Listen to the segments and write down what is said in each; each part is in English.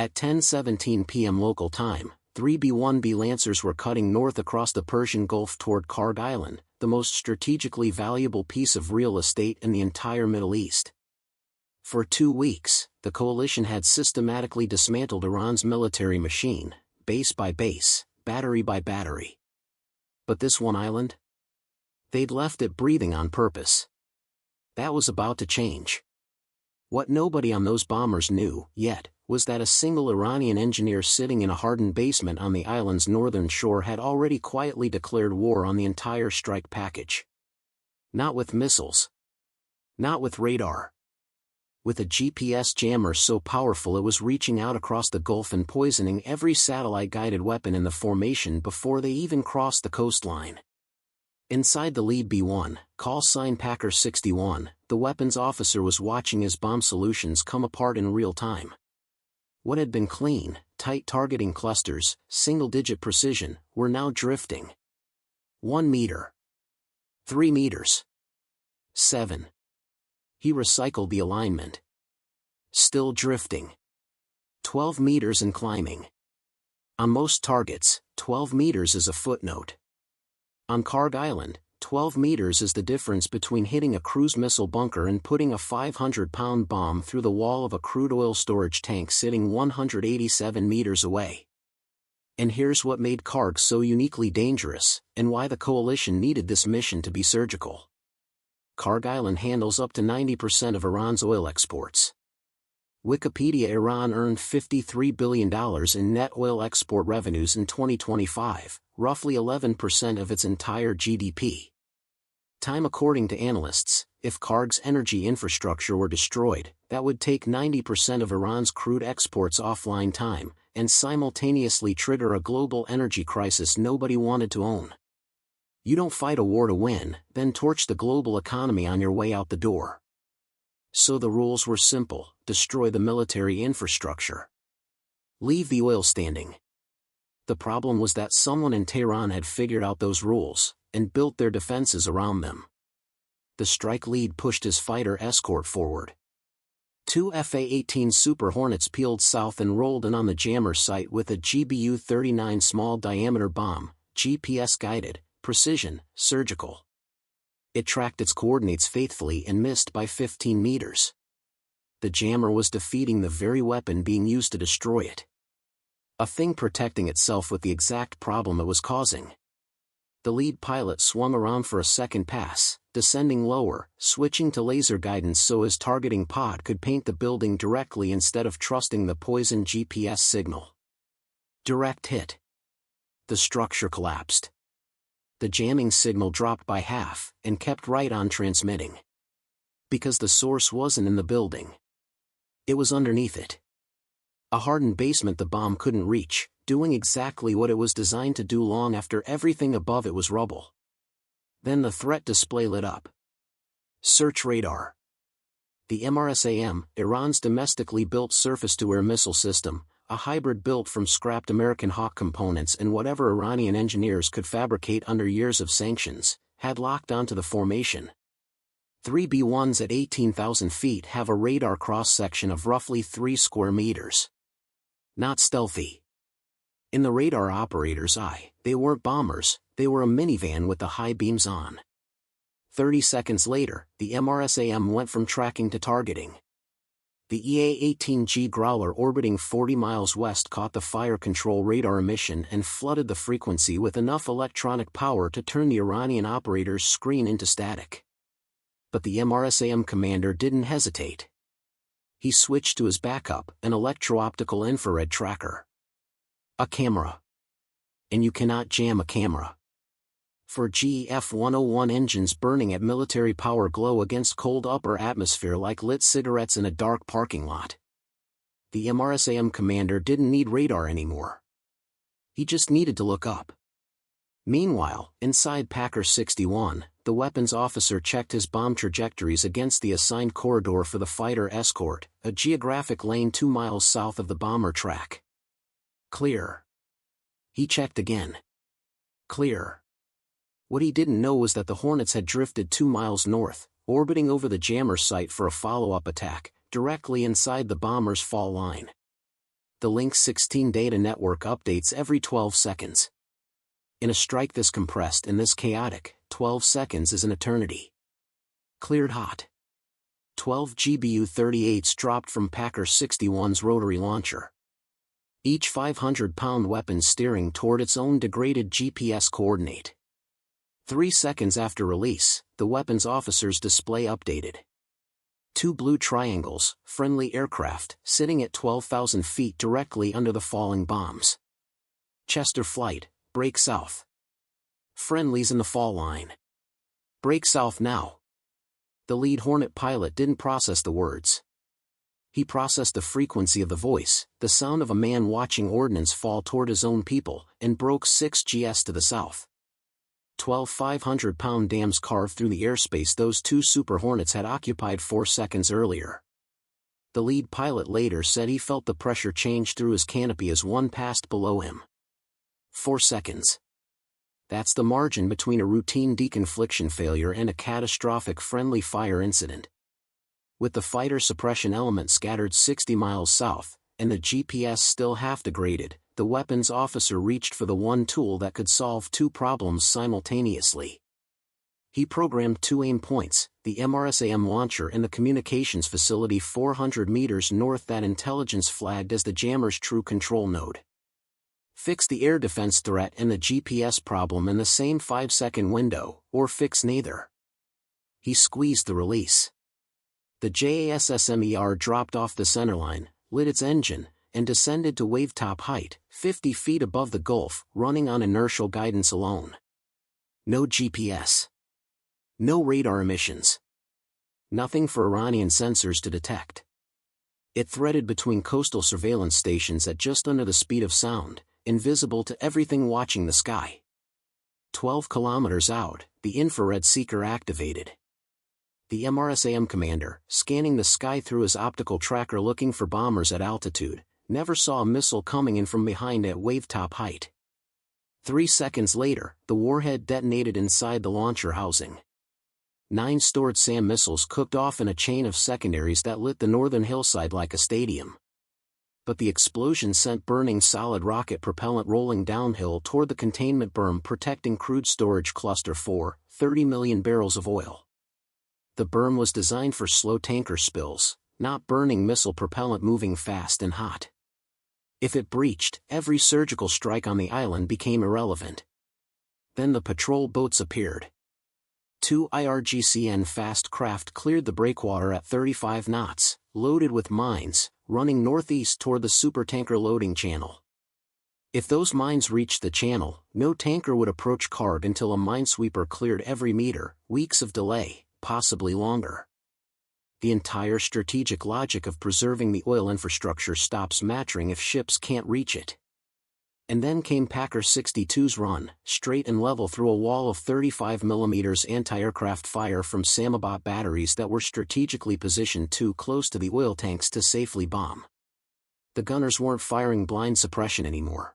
At 10:17 p.m. local time, 3 B-1B Lancers were cutting north across the Persian Gulf toward Kharg Island, the most strategically valuable piece of real estate in the entire Middle East. For 2 weeks, the coalition had systematically dismantled Iran's military machine, base by base, battery by battery. But this one island? They'd left it breathing on purpose. That was about to change. What nobody on those bombers knew, yet, was that a single Iranian engineer sitting in a hardened basement on the island's northern shore had already quietly declared war on the entire strike package. Not with missiles. Not with radar. With a GPS jammer so powerful it was reaching out across the Gulf and poisoning every satellite-guided weapon in the formation before they even crossed the coastline. Inside the lead B-1, call sign Packer 61, the weapons officer was watching his bomb solutions come apart in real time. What had been clean, tight targeting clusters, single-digit precision, were now drifting. 1 meter. 3 meters. 7. He recycled the alignment. Still drifting. 12 meters and climbing. On most targets, 12 meters is a footnote. On Kharg Island, 12 meters is the difference between hitting a cruise missile bunker and putting a 500-pound bomb through the wall of a crude oil storage tank sitting 187 meters away. And here's what made Kharg so uniquely dangerous, and why the coalition needed this mission to be surgical. Kharg Island handles up to 90% of Iran's oil exports. Wikipedia: Iran earned $53 billion in net oil export revenues in 2025, roughly 11% of its entire GDP. Time: according to analysts, if Kharg's energy infrastructure were destroyed, that would take 90% of Iran's crude exports offline time, and simultaneously trigger a global energy crisis nobody wanted to own. You don't fight a war to win, then torch the global economy on your way out the door. So the rules were simple: destroy the military infrastructure. Leave the oil standing. The problem was that someone in Tehran had figured out those rules, and built their defenses around them. The strike lead pushed his fighter escort forward. 2 Fa-18 Super Hornets peeled south and rolled in on the jammer site with a GBU-39 small-diameter bomb, GPS-guided, precision, surgical. It tracked its coordinates faithfully and missed by 15 meters. The jammer was defeating the very weapon being used to destroy it. A thing protecting itself with the exact problem it was causing. The lead pilot swung around for a second pass, descending lower, switching to laser guidance so his targeting pod could paint the building directly instead of trusting the poisoned GPS signal. Direct hit. The structure collapsed. The jamming signal dropped by half, and kept right on transmitting. Because the source wasn't in the building. It was underneath it. A hardened basement the bomb couldn't reach, doing exactly what it was designed to do long after everything above it was rubble. Then the threat display lit up. Search radar. The MRSAM, Iran's domestically built surface-to-air missile system, a hybrid built from scrapped American Hawk components and whatever Iranian engineers could fabricate under years of sanctions, had locked onto the formation. 3 B-1s at 18,000 feet have a radar cross-section of roughly 3 square meters. Not stealthy. In the radar operator's eye, they weren't bombers, they were a minivan with the high beams on. 30 seconds later, the MRSAM went from tracking to targeting. The EA-18G Growler orbiting 40 miles west caught the fire control radar emission and flooded the frequency with enough electronic power to turn the Iranian operator's screen into static. But the MRSAM commander didn't hesitate. He switched to his backup, an electro-optical infrared tracker. A camera. And you cannot jam a camera. For GF-101 engines burning at military power glow against cold upper atmosphere like lit cigarettes in a dark parking lot. The MRSAM commander didn't need radar anymore. He just needed to look up. Meanwhile, inside Packer 61, the weapons officer checked his bomb trajectories against the assigned corridor for the fighter escort, a geographic lane 2 miles south of the bomber track. Clear. He checked again. Clear. What he didn't know was that the Hornets had drifted 2 miles north, orbiting over the jammer site for a follow-up attack, directly inside the bomber's fall line. The Link 16 data network updates every 12 seconds. In a strike this compressed and this chaotic, 12 seconds is an eternity. Cleared hot. 12 GBU-38s dropped from Packer 61's rotary launcher. Each 500-pound weapon steering toward its own degraded GPS coordinate. 3 seconds after release, the weapons officer's display updated. 2 blue triangles, friendly aircraft, sitting at 12,000 feet directly under the falling bombs. Chester flight, break south. Friendlies in the fall line. Break south now. The lead Hornet pilot didn't process the words. He processed the frequency of the voice, the sound of a man watching ordnance fall toward his own people, and broke 6 GS to the south. 12 500-pound dams carved through the airspace those 2 Super Hornets had occupied 4 seconds earlier. The lead pilot later said he felt the pressure change through his canopy as one passed below him. 4 seconds. That's the margin between a routine deconfliction failure and a catastrophic friendly fire incident. With the fighter suppression element scattered 60 miles south, and the GPS still half degraded, the weapons officer reached for the one tool that could solve 2 problems simultaneously. He programmed 2 aim points, the MRSAM launcher and the communications facility 400 meters north that intelligence flagged as the jammer's true control node. Fix the air defense threat and the GPS problem in the same 5-second window, or fix neither. He squeezed the release. The JASSM dropped off the centerline, lit its engine, and descended to wavetop height, 50 feet above the Gulf, running on inertial guidance alone. No GPS. No radar emissions. Nothing for Iranian sensors to detect. It threaded between coastal surveillance stations at just under the speed of sound, invisible to everything watching the sky. 12 kilometers out, the infrared seeker activated. The MRSAM commander, scanning the sky through his optical tracker looking for bombers at altitude, never saw a missile coming in from behind at wavetop height. 3 seconds later, the warhead detonated inside the launcher housing. 9 stored SAM missiles cooked off in a chain of secondaries that lit the northern hillside like a stadium. But the explosion sent burning solid rocket propellant rolling downhill toward the containment berm protecting crude storage cluster 4, 30 million barrels of oil. The berm was designed for slow tanker spills, not burning missile propellant moving fast and hot. If it breached, every surgical strike on the island became irrelevant. Then the patrol boats appeared. 2 IRGC fast craft cleared the breakwater at 35 knots, loaded with mines, running northeast toward the supertanker loading channel. If those mines reached the channel, no tanker would approach Kharg until a minesweeper cleared every meter, weeks of delay, possibly longer. The entire strategic logic of preserving the oil infrastructure stops mattering if ships can't reach it. And then came Packer 62's run, straight and level through a wall of 35mm anti-aircraft fire from Samabot batteries that were strategically positioned too close to the oil tanks to safely bomb. The gunners weren't firing blind suppression anymore.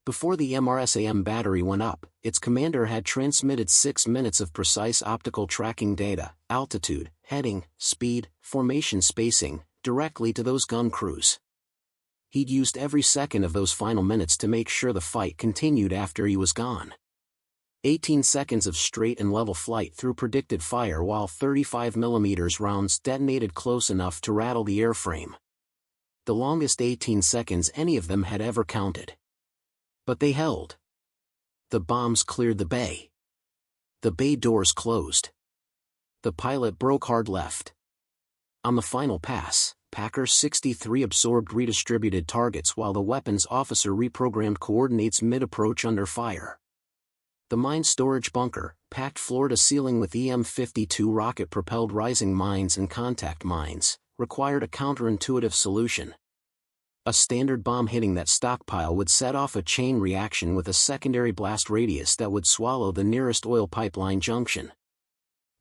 Before the MRSAM battery went up, its commander had transmitted 6 minutes of precise optical tracking data, altitude, heading, speed, formation spacing, directly to those gun crews. He'd used every second of those final minutes to make sure the fight continued after he was gone. 18 seconds of straight and level flight through predicted fire while 35mm rounds detonated close enough to rattle the airframe. The longest 18 seconds any of them had ever counted. But they held. The bombs cleared the bay. The bay doors closed. The pilot broke hard left. On the final pass, Packer 63 absorbed redistributed targets while the weapons officer reprogrammed coordinates mid-approach under fire. The mine storage bunker, packed floor to ceiling with EM-52 rocket-propelled rising mines and contact mines, required a counterintuitive solution. A standard bomb hitting that stockpile would set off a chain reaction with a secondary blast radius that would swallow the nearest oil pipeline junction.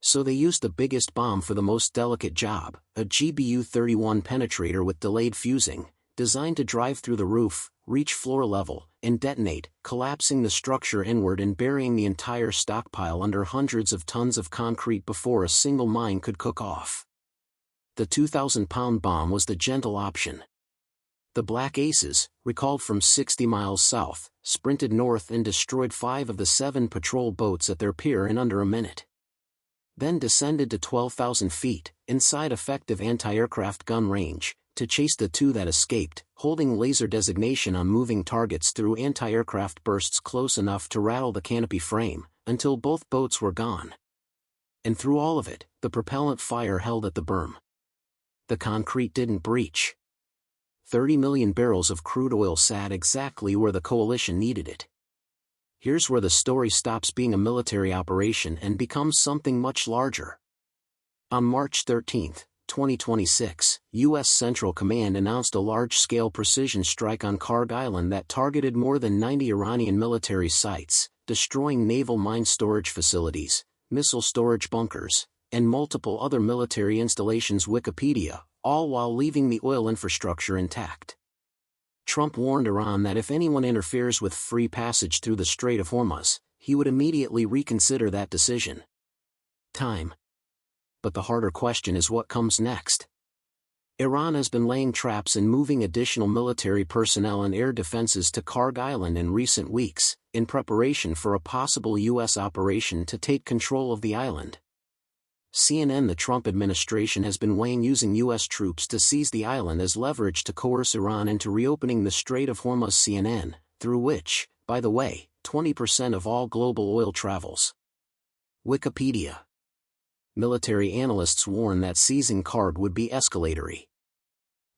So they used the biggest bomb for the most delicate job, a GBU-31 penetrator with delayed fusing, designed to drive through the roof, reach floor level, and detonate, collapsing the structure inward and burying the entire stockpile under hundreds of tons of concrete before a single mine could cook off. The 2,000-pound bomb was the gentle option. The Black Aces, recalled from 60 miles south, sprinted north and destroyed 5 of the 7 patrol boats at their pier in under a minute. Then descended to 12,000 feet, inside effective anti-aircraft gun range, to chase the 2 that escaped, holding laser designation on moving targets through anti-aircraft bursts close enough to rattle the canopy frame, until both boats were gone. And through all of it, the propellant fire held at the berm. The concrete didn't breach. 30 million barrels of crude oil sat exactly where the coalition needed it. Here's where the story stops being a military operation and becomes something much larger. On March 13, 2026, U.S. Central Command announced a large-scale precision strike on Kharg Island that targeted more than 90 Iranian military sites, destroying naval mine storage facilities, missile storage bunkers, and multiple other military installations. Wikipedia, all while leaving the oil infrastructure intact. Trump warned Iran that if anyone interferes with free passage through the Strait of Hormuz, he would immediately reconsider that decision. Time. But the harder question is what comes next. Iran has been laying traps and moving additional military personnel and air defenses to Kharg Island in recent weeks, in preparation for a possible U.S. operation to take control of the island. CNN: The Trump administration has been weighing using U.S. troops to seize the island as leverage to coerce Iran into reopening the Strait of Hormuz. CNN, through which, by the way, 20% of all global oil travels. Wikipedia. Military analysts warn that seizing Kharg would be escalatory.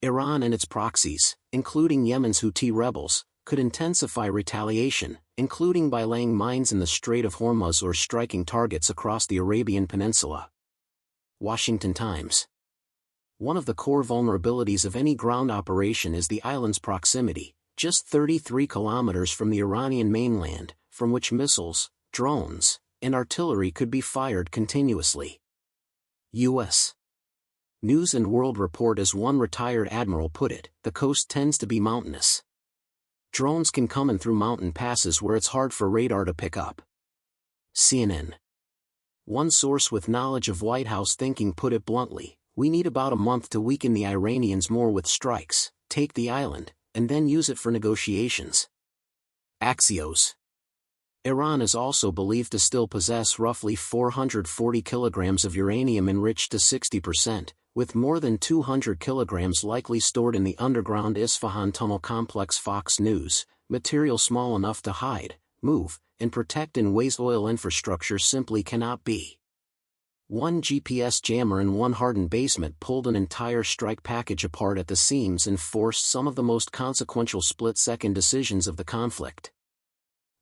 Iran and its proxies, including Yemen's Houthi rebels, could intensify retaliation, including by laying mines in the Strait of Hormuz or striking targets across the Arabian Peninsula. Washington Times. One of the core vulnerabilities of any ground operation is the island's proximity, just 33 kilometers from the Iranian mainland, from which missiles, drones, and artillery could be fired continuously. U.S. News and World Report: as one retired admiral put it, the coast tends to be mountainous. Drones can come in through mountain passes where it's hard for radar to pick up. CNN. One source with knowledge of White House thinking put it bluntly: we need about a month to weaken the Iranians more with strikes, take the island, and then use it for negotiations. Axios. Iran is also believed to still possess roughly 440 kilograms of uranium enriched to 60%, with more than 200 kilograms likely stored in the underground Isfahan tunnel complex. Fox News: material small enough to hide, move, and protect in ways oil infrastructure simply cannot be. One GPS jammer in one hardened basement pulled an entire strike package apart at the seams and forced some of the most consequential split-second decisions of the conflict.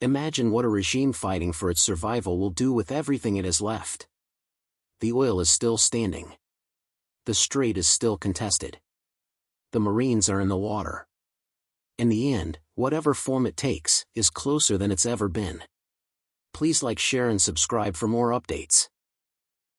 Imagine what a regime fighting for its survival will do with everything it has left. The oil is still standing. The strait is still contested. The Marines are in the water. In the end, whatever form it takes, is closer than it's ever been. Please like, share and subscribe for more updates.